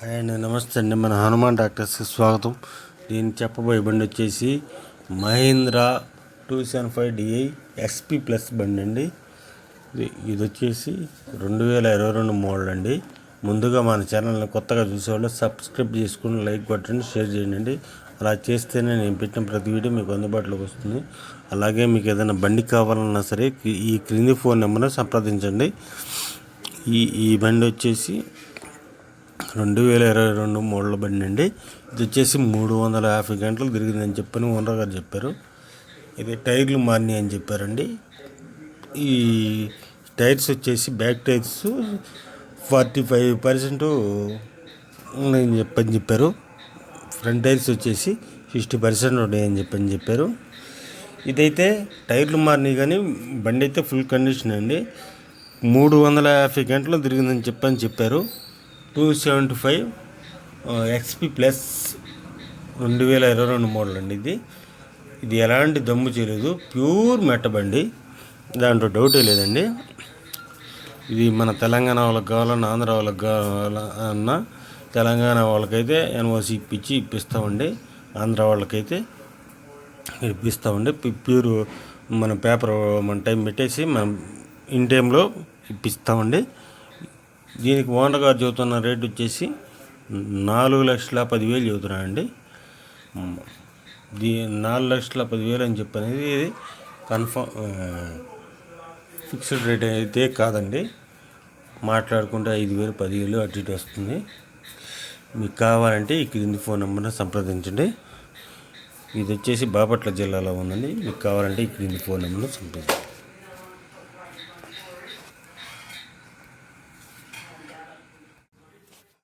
Hi అండి, నమస్తే అండి. మన హనుమాన్ డాక్టర్స్కి స్వాగతం. నేను చెప్పబోయే బండి వచ్చేసి మహీంద్రా 275DI XP ప్లస్ బండి అండి. ఇది వచ్చేసి 2022 మోడల్ అండి. ముందుగా మన ఛానల్ని కొత్తగా చూసేవాళ్ళు సబ్స్క్రైబ్ చేసుకుని లైక్ కొట్టండి, షేర్ చేయండి. అలా చేస్తేనే నేను పెట్టిన ప్రతి వీడియో మీకు అందుబాటులోకి వస్తుంది. అలాగే మీకు ఏదైనా బండి కావాలన్నా సరే ఈ క్రింది ఫోన్ నెంబర్ని సంప్రదించండి. ఈ బండి వచ్చేసి 2022 మోడల్ బండి అండి. ఇది వచ్చేసి 350 గంటలు తిరిగిందని చెప్పని ఓనర్ గారు చెప్పారు. ఇది టైర్లు మారినాయి అని చెప్పారండి. ఈ టైర్స్ వచ్చేసి బ్యాక్ టైర్స్ 45% ఉన్నాయని చెప్పారు. ఫ్రంట్ టైర్స్ వచ్చేసి 60% ఉన్నాయని చెప్పారు. ఇదైతే టైర్లు మారినాయి కానీ బండి అయితే ఫుల్ కండిషన్ అండి. 350 గంటలు తిరిగిందని చెప్పారు. 275 XP ప్లస్ 2022 మోడల్ అండి. ఇది ఎలాంటి దమ్ము చేయలేదు, ప్యూర్ మెట్టబండి, దాంట్లో డౌటే లేదండి. ఇది మన తెలంగాణ వాళ్ళకి కావాలన్నా, ఆంధ్ర వాళ్ళకి కావాలన్నా, తెలంగాణ వాళ్ళకైతే NOC ఇప్పిస్తామండి, ఆంధ్ర వాళ్ళకైతే ఇప్పిస్తామండి. ప్యూర్ మన పేపర్ మన టైం పెట్టేసి మనం ఇన్ టైంలో ఇప్పిస్తామండి. దీనికి ఓనర్ గారు చెబుతున్న రేట్ వచ్చేసి 4,10,000 చెబుతున్నానండి. 4,10,000 అని చెప్పనేది ఇది కన్ఫర్మ్ ఫిక్స్డ్ రేట్ అయితే కాదండి. మాట్లాడుకుంటే 5,000 10,000 అటు ఇటు వస్తుంది. మీకు కావాలంటే ఈ క్రింది ఫోన్ నెంబర్ని సంప్రదించండి. ఇది వచ్చేసి బాపట్ల జిల్లాలో ఉందండి. మీకు కావాలంటే ఈ క్రింది ఫోన్ నెంబర్ని సంప్రదించండి.